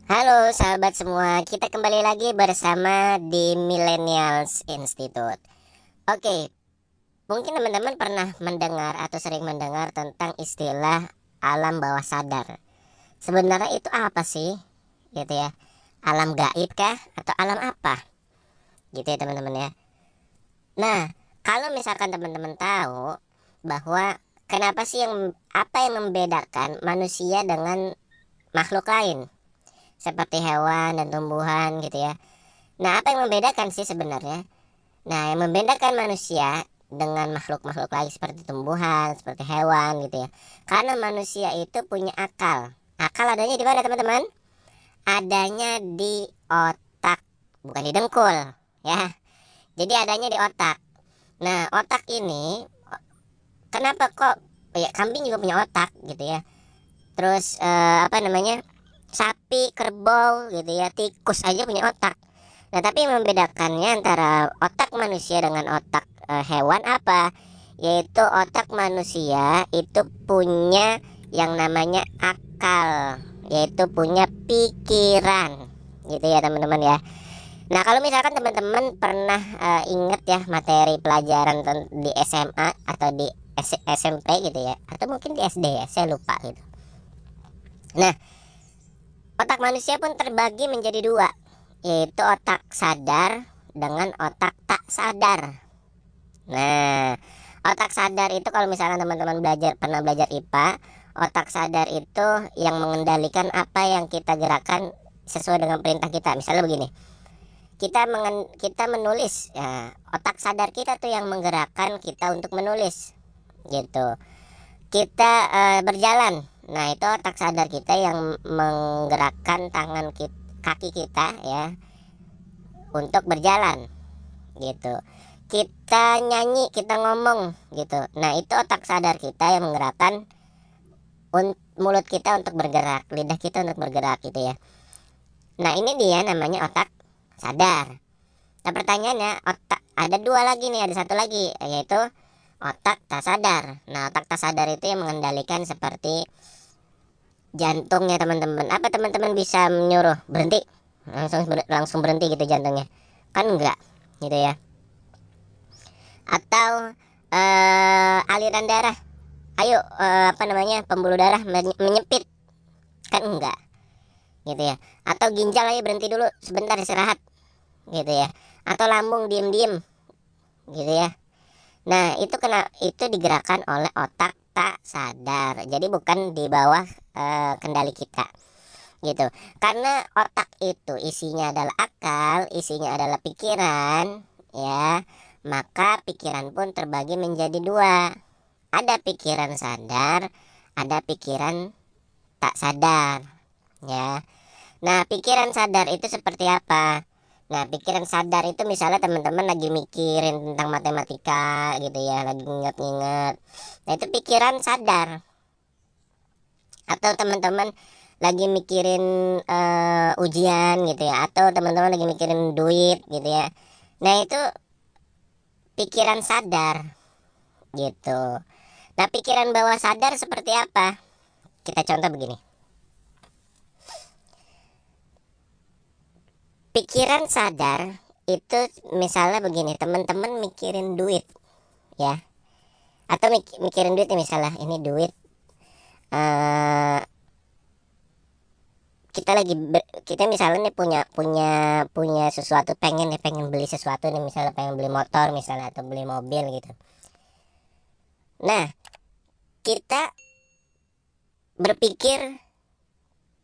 Halo sahabat semua, kita kembali lagi bersama di Millennials Institute. Oke, mungkin teman-teman pernah mendengar atau sering mendengar tentang istilah alam bawah sadar. Sebenarnya itu apa sih? Gitu ya. Alam gaib kah? Atau alam apa? Gitu ya teman-teman ya. Nah, kalau misalkan teman-teman tahu bahwa kenapa sih apa yang membedakan manusia dengan makhluk lain? Seperti hewan dan tumbuhan gitu ya. Nah, apa yang membedakan sih sebenarnya? Nah, yang membedakan manusia dengan makhluk-makhluk lain seperti tumbuhan, seperti hewan gitu ya. Karena manusia itu punya akal. Akal adanya di mana, teman-teman? Adanya di otak, bukan di dengkul, ya. Jadi adanya di otak. Nah, otak ini kenapa kok ya kambing juga punya otak gitu ya. Terus apa namanya? Sapi, kerbau gitu ya, tikus aja punya otak. Nah, tapi yang membedakannya antara otak manusia dengan otak hewan apa? Yaitu otak manusia itu punya yang namanya akal, yaitu punya pikiran. Gitu ya, teman-teman ya. Nah, kalau misalkan teman-teman pernah ingat ya materi pelajaran di SMA atau di SMP gitu ya, atau mungkin di SD ya, saya lupa gitu. Nah, otak manusia pun terbagi menjadi dua, yaitu otak sadar dengan otak tak sadar. Nah, otak sadar itu kalau misalkan teman-teman pernah belajar IPA, otak sadar itu yang mengendalikan apa yang kita gerakan sesuai dengan perintah kita. Misalnya begini, kita menulis, ya, otak sadar kita tuh yang menggerakkan kita untuk menulis, gitu. Kita berjalan, nah itu otak sadar kita yang menggerakkan kaki kita ya untuk berjalan, gitu. Kita nyanyi, kita ngomong gitu, nah itu otak sadar kita yang menggerakkan mulut kita untuk bergerak, lidah kita untuk bergerak gitu ya. Nah, ini dia namanya otak sadar. Nah, pertanyaannya, otak ada dua lagi nih, ada satu lagi, yaitu otak tak sadar. Nah, otak tak sadar itu yang mengendalikan seperti jantungnya teman-teman. Apa teman-teman bisa menyuruh berhenti, langsung berhenti gitu jantungnya? Kan enggak gitu ya. Atau aliran darah, ayo, apa namanya, pembuluh darah menyempit, kan enggak gitu ya. Atau ginjal, ayo berhenti dulu sebentar istirahat gitu ya. Atau lambung diem-diem gitu ya. Nah, itu digerakkan oleh otak tak sadar. Jadi bukan di bawah kendali kita gitu. Karena otak itu isinya adalah akal, isinya adalah pikiran, ya. Maka pikiran pun terbagi menjadi dua. Ada pikiran sadar, ada pikiran tak sadar, ya. Nah, pikiran sadar itu seperti apa? Nah, pikiran sadar itu misalnya teman-teman lagi mikirin tentang matematika gitu ya, lagi nginget-nginget. Nah, itu pikiran sadar. Atau teman-teman lagi mikirin ujian gitu ya, atau teman-teman lagi mikirin duit gitu ya. Nah, itu pikiran sadar gitu. Nah, pikiran bawah sadar seperti apa? Kita contoh begini. Pikiran sadar itu misalnya begini, teman-teman mikirin duit ya, atau mikirin duit nih, misalnya ini duit, eh kita misalnya nih punya punya punya sesuatu, pengen beli sesuatu nih, misalnya pengen beli motor misalnya, atau beli mobil gitu. Nah, kita berpikir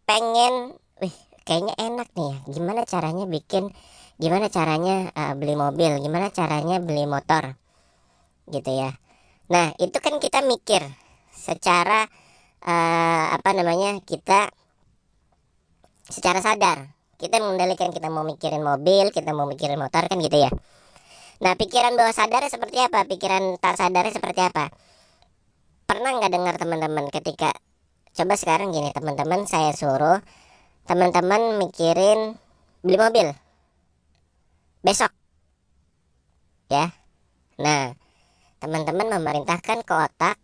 pengen, wih, kayaknya enak nih ya, gimana caranya beli mobil, gimana caranya beli motor gitu ya. Nah, itu kan kita mikir secara apa namanya, kita secara sadar, kita mengendalikan, kita mau mikirin mobil, kita mau mikirin motor, kan gitu ya. Nah, pikiran bawah sadarnya seperti apa, pikiran tak sadarnya seperti apa? Pernah nggak dengar teman-teman, ketika coba sekarang gini teman-teman, saya suruh teman-teman mikirin beli mobil besok ya. Nah, teman-teman memerintahkan ke otak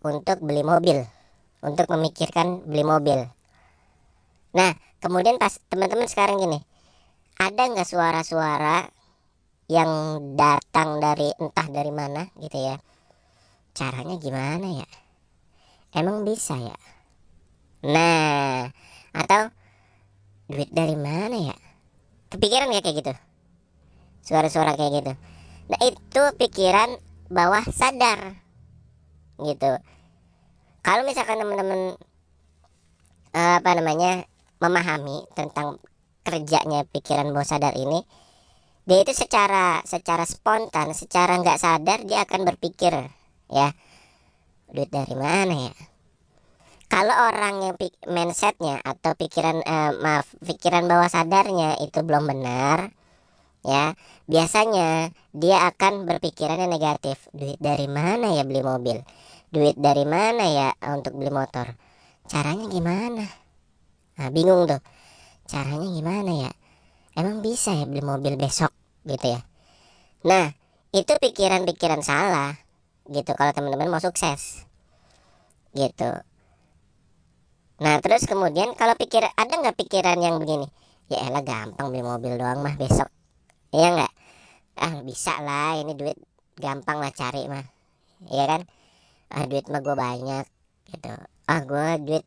untuk beli mobil, untuk memikirkan beli mobil. Nah, kemudian pas teman-teman sekarang gini, ada nggak suara-suara yang datang dari entah dari mana gitu ya, caranya gimana ya, emang bisa ya? Nah, atau duit dari mana ya, kepikiran nggak kayak gitu, suara-suara kayak gitu? Nah itu pikiran bawah sadar gitu. Kalau misalkan teman-teman apa namanya memahami tentang kerjanya pikiran bawah sadar ini, dia itu secara spontan, secara nggak sadar dia akan berpikir, ya, duit dari mana ya. Kalau orang yang mindsetnya atau pikiran bawah sadarnya itu belum benar, ya, biasanya dia akan berpikirannya negatif. Duit dari mana ya beli mobil, duit dari mana ya untuk beli motor, caranya gimana. Nah bingung tuh, caranya gimana ya, emang bisa ya beli mobil besok gitu ya. Nah itu pikiran-pikiran salah gitu kalau teman-teman mau sukses gitu. Nah terus kemudian kalau ada nggak pikiran yang begini, ya elah gampang beli mobil doang mah besok, iya nggak, ah bisa lah ini duit gampang lah cari mah, iya kan, ah duit mah gue banyak gitu, ah gue duit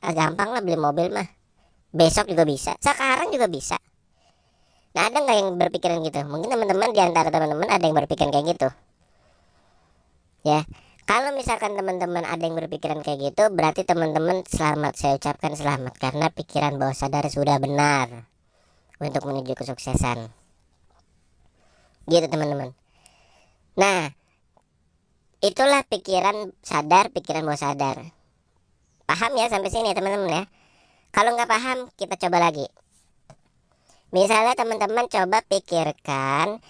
gampang lah beli mobil mah besok juga bisa, sekarang juga bisa. Nah ada nggak yang berpikiran gitu? Mungkin teman-teman, di antara teman-teman ada yang berpikiran kayak gitu ya. Kalau misalkan teman-teman ada yang berpikiran kayak gitu, berarti teman-teman selamat, saya ucapkan selamat, karena pikiran bawah sadar sudah benar untuk menuju kesuksesan gitu teman-teman. Nah itulah pikiran sadar, pikiran bawah sadar. Paham ya sampai sini ya teman-teman ya? Kalau nggak paham kita coba lagi. Misalnya teman-teman coba pikirkan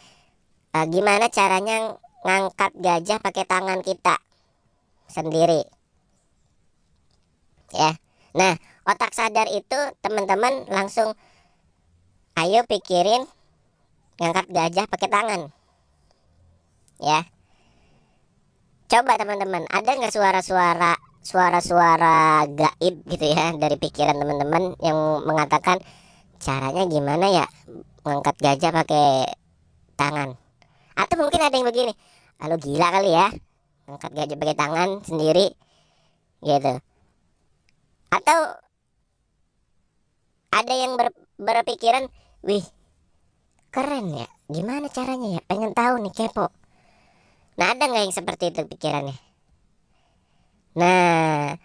gimana caranya ngangkat gajah pakai tangan kita sendiri ya. Nah otak sadar itu teman-teman langsung ayo pikirin ngangkat gajah pakai tangan ya. Coba teman-teman, ada nggak suara-suara gaib gitu ya dari pikiran teman-teman yang mengatakan caranya gimana ya ngangkat gajah pakai tangan? Atau mungkin ada yang begini, lo gila kali ya ngangkat gajah pakai tangan sendiri gitu. Atau ada yang berpikiran, wih keren ya, gimana caranya ya, pengen tahu nih, kepo. Nah ada nggak yang seperti itu pikirannya? Nah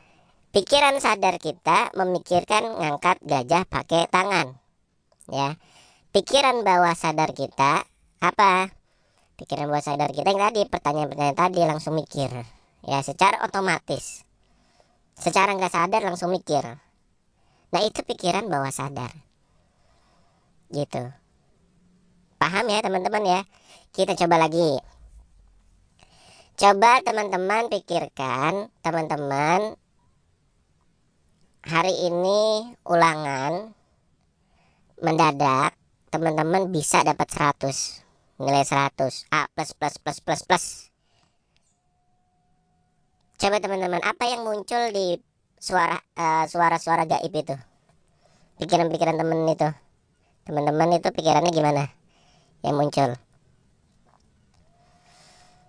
pikiran sadar kita memikirkan ngangkat gajah pakai tangan ya. Pikiran bawah sadar kita apa? Pikiran bawah sadar kita yang tadi, pertanyaan-pertanyaan tadi langsung mikir ya, secara otomatis, secara nggak sadar langsung mikir. Nah itu pikiran bawah sadar gitu. Paham ya teman-teman ya? Kita coba lagi. Coba teman-teman pikirkan, teman-teman hari ini ulangan mendadak, teman-teman bisa dapat 100, nilai 100, A plus plus plus plus plus. Coba teman-teman, apa yang muncul di suara-suara gaib itu? Pikiran-pikiran teman itu, teman-teman itu pikirannya gimana yang muncul?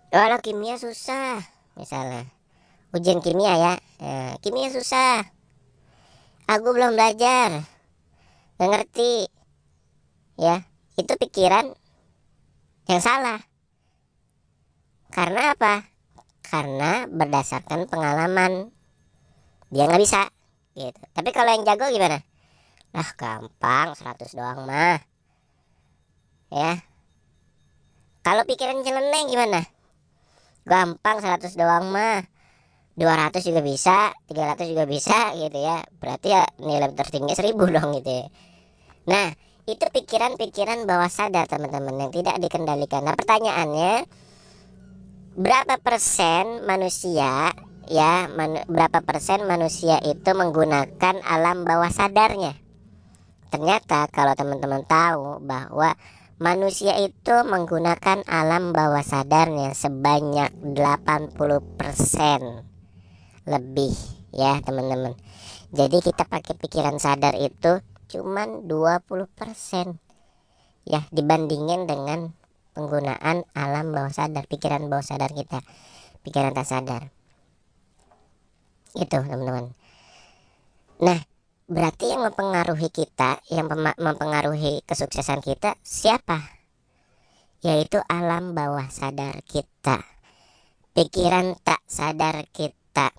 Walau kimia susah, misalnya ujian kimia ya, kimia susah, aku belum belajar, nggak ngerti ya. Itu pikiran yang salah. Karena apa? Karena berdasarkan pengalaman dia nggak bisa gitu. Tapi kalau yang jago gimana? Ah gampang, 100 doang mah ya. Kalau pikiran nyeleneh gimana? Gampang, 100 doang mah, 200 juga bisa, 300 juga bisa gitu ya. Berarti ya nilai tertinggi 1000 dong gitu ya. Nah itu pikiran-pikiran bawah sadar teman-teman yang tidak dikendalikan. Nah pertanyaannya, berapa persen manusia ya, berapa persen manusia itu menggunakan alam bawah sadarnya? Ternyata kalau teman-teman tahu bahwa manusia itu menggunakan alam bawah sadarnya sebanyak 80% lebih ya teman-teman. Jadi kita pakai pikiran sadar itu cuman 20% ya, dibandingin dengan penggunaan alam bawah sadar, pikiran bawah sadar kita, pikiran tak sadar. Itu teman-teman. Nah, berarti yang mempengaruhi kita, yang mempengaruhi kesuksesan kita siapa? Yaitu alam bawah sadar kita, pikiran tak sadar kita.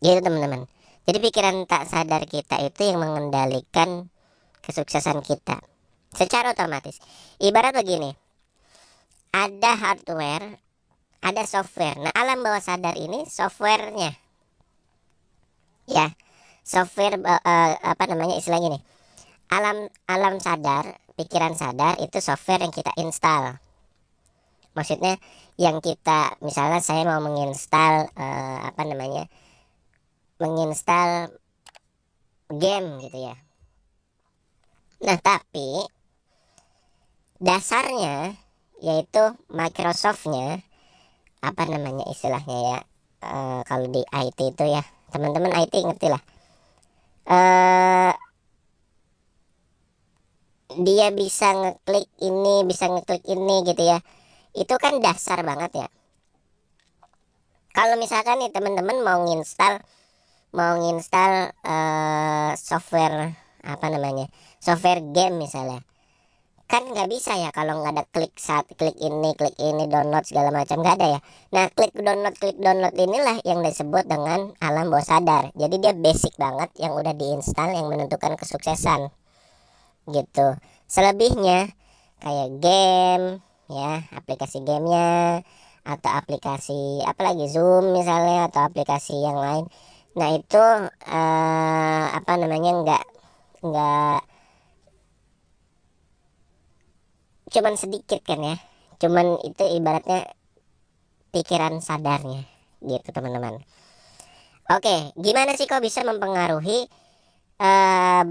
Gitu teman-teman. Jadi pikiran tak sadar kita itu yang mengendalikan kesuksesan kita secara otomatis. Ibarat begini, ada hardware, ada software. Nah, alam bawah sadar ini softwarenya, ya. Software apa namanya istilahnya nih? Alam sadar, pikiran sadar itu software yang kita install. Maksudnya yang kita, misalnya saya mau menginstal apa namanya? Menginstal game gitu ya. Nah, tapi dasarnya yaitu Microsoftnya, apa namanya istilahnya ya, kalau di IT itu ya, teman-teman IT ngerti lah. Dia bisa ngeklik ini, bisa ngeklik ini gitu ya. Itu kan dasar banget ya. Kalau misalkan nih teman-teman mau nginstal software, apa namanya, software game misalnya, kan nggak bisa ya kalau nggak ada klik ini download segala macam, nggak ada ya. Nah, klik download inilah yang disebut dengan alam bawah sadar. Jadi dia basic banget yang udah diinstal, yang menentukan kesuksesan gitu. Selebihnya kayak game ya, aplikasi gamenya, atau aplikasi apalagi Zoom misalnya, atau aplikasi yang lain. Nah, itu apa namanya, nggak cuman sedikit kan ya, cuman itu ibaratnya pikiran sadarnya gitu teman-teman. Oke, gimana sih kok bisa mempengaruhi eh,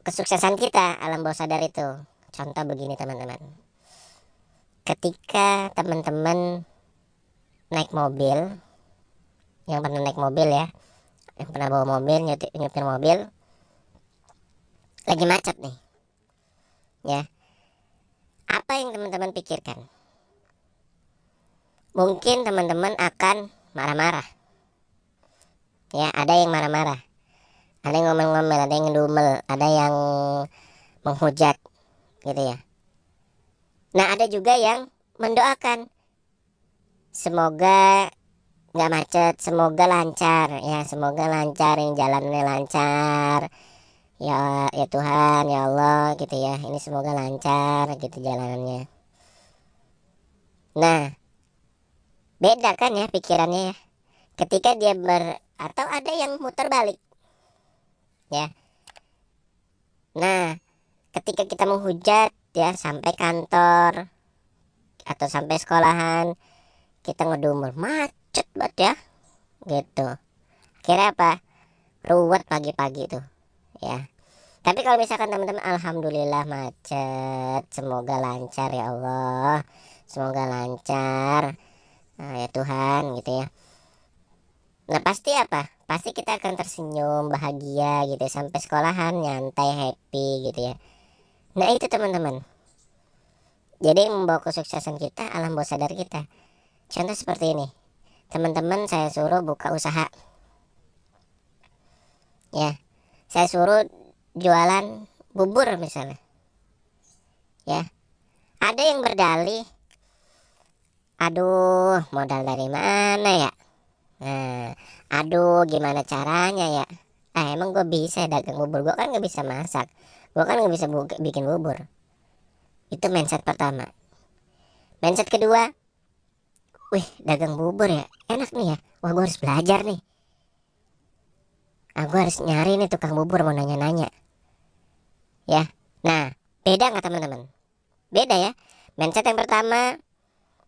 kesuksesan kita alam bawah sadar itu? Contoh begini teman-teman, ketika teman-teman naik mobil, yang pernah naik mobil ya, yang pernah bawa mobil, nyetir mobil, lagi macet nih ya, apa yang teman-teman pikirkan? Mungkin teman-teman akan marah-marah ya, ada yang marah-marah, ada yang ngomel-ngomel, ada yang ngedumel, ada yang menghujat gitu ya. Nah, ada juga yang mendoakan, semoga nggak macet, semoga lancar ya, semoga lancar, yang jalannya lancar ya, ya Tuhan, ya Allah gitu ya, ini semoga lancar gitu jalanannya. Nah, beda kan ya pikirannya ya, ketika dia atau ada yang muter balik ya. Nah, ketika kita menghujat ya, sampai kantor atau sampai sekolahan, kita ngedumel, macet banget ya gitu. Kira apa? Ruwet pagi-pagi tuh ya. Tapi kalau misalkan teman-teman alhamdulillah macet, semoga lancar ya Allah, semoga lancar, nah, ya Tuhan gitu ya. Nah, pasti apa? Pasti kita akan tersenyum bahagia gitu sampai sekolahan nyantai happy gitu ya. Nah, itu teman-teman, jadi yang membawa kesuksesan kita alam bawah sadar kita. Contoh seperti ini, teman-teman saya suruh buka usaha ya, saya suruh jualan bubur misalnya ya. Ada yang berdalih, aduh modal dari mana ya, nah, aduh gimana caranya ya, emang gue bisa dagang bubur, gue kan nggak bisa masak, gue kan nggak bisa bikin bubur. Itu mindset pertama. Mindset kedua, wih dagang bubur ya enak nih ya, wah gue harus belajar nih, gue harus nyari nih tukang bubur, mau nanya-nanya ya. Nah, beda nggak teman-teman? Beda ya. Mindset yang pertama,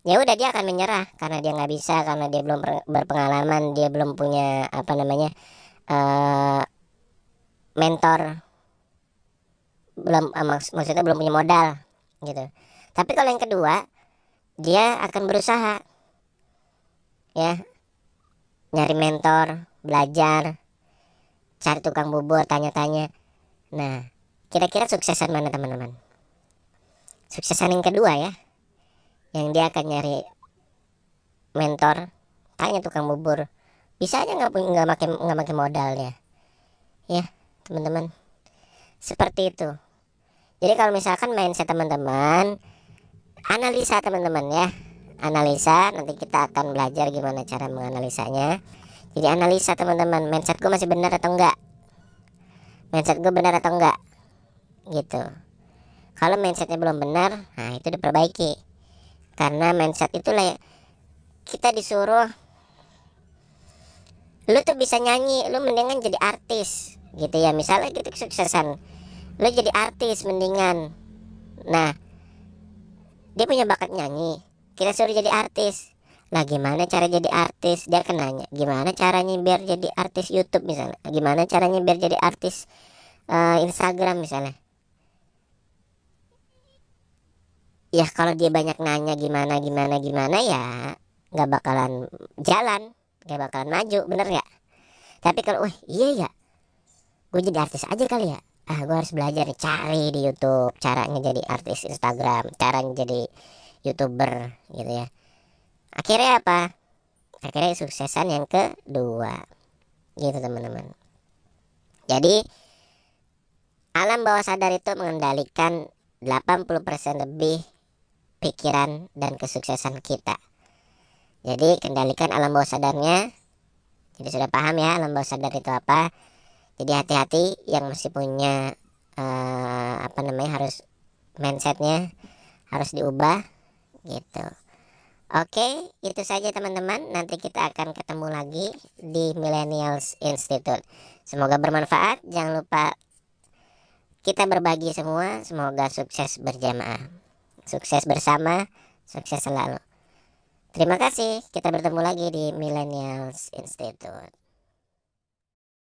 ya udah dia akan menyerah karena dia nggak bisa, karena dia belum berpengalaman, dia belum punya apa namanya eh mentor, belum maksudnya belum punya modal gitu. Tapi kalau yang kedua, dia akan berusaha ya, nyari mentor, belajar, cari tukang bubur, tanya-tanya. Nah, kira-kira suksesan mana teman-teman? Suksesan yang kedua ya, yang dia akan nyari mentor, tanya tukang bubur. Bisa aja nggak pakai modalnya, ya teman-teman. Seperti itu. Jadi kalau misalkan mindset teman-teman, analisa teman-teman ya, analisa. Nanti kita akan belajar gimana cara menganalisanya. Jadi analisa teman-teman, mindset gue masih benar atau enggak, mindset gue benar atau enggak, gitu. Kalau mindsetnya belum benar, nah itu diperbaiki. Karena mindset itulah kita disuruh, lu tuh bisa nyanyi, lu mendingan jadi artis, gitu ya. Misalnya gitu kesuksesan, lu jadi artis mendingan. Nah, dia punya bakat nyanyi, kita suruh jadi artis. Lah gimana cara jadi artis? Dia akan nanya, gimana caranya biar jadi artis YouTube misalnya, gimana caranya biar jadi artis Instagram misalnya. Ya kalau dia banyak nanya gimana gimana gimana, ya nggak bakalan jalan, nggak bakalan maju, bener nggak? Tapi kalau wah iya ya, gue jadi artis aja kali ya, gue harus belajar nih, cari di YouTube caranya jadi artis Instagram, caranya jadi YouTuber, gitu ya. Akhirnya apa? Akhirnya suksesan yang kedua, gitu teman-teman. Jadi alam bawah sadar itu mengendalikan 80% lebih pikiran dan kesuksesan kita. Jadi kendalikan alam bawah sadarnya. Jadi sudah paham ya alam bawah sadar itu apa. Jadi hati-hati yang masih punya harus mindsetnya harus diubah, gitu. Oke, itu saja teman-teman. Nanti kita akan ketemu lagi di Millennials Institute. Semoga bermanfaat. Jangan lupa kita berbagi semua. Semoga sukses berjamaah, sukses bersama, sukses selalu. Terima kasih. Kita bertemu lagi di Millennials Institute.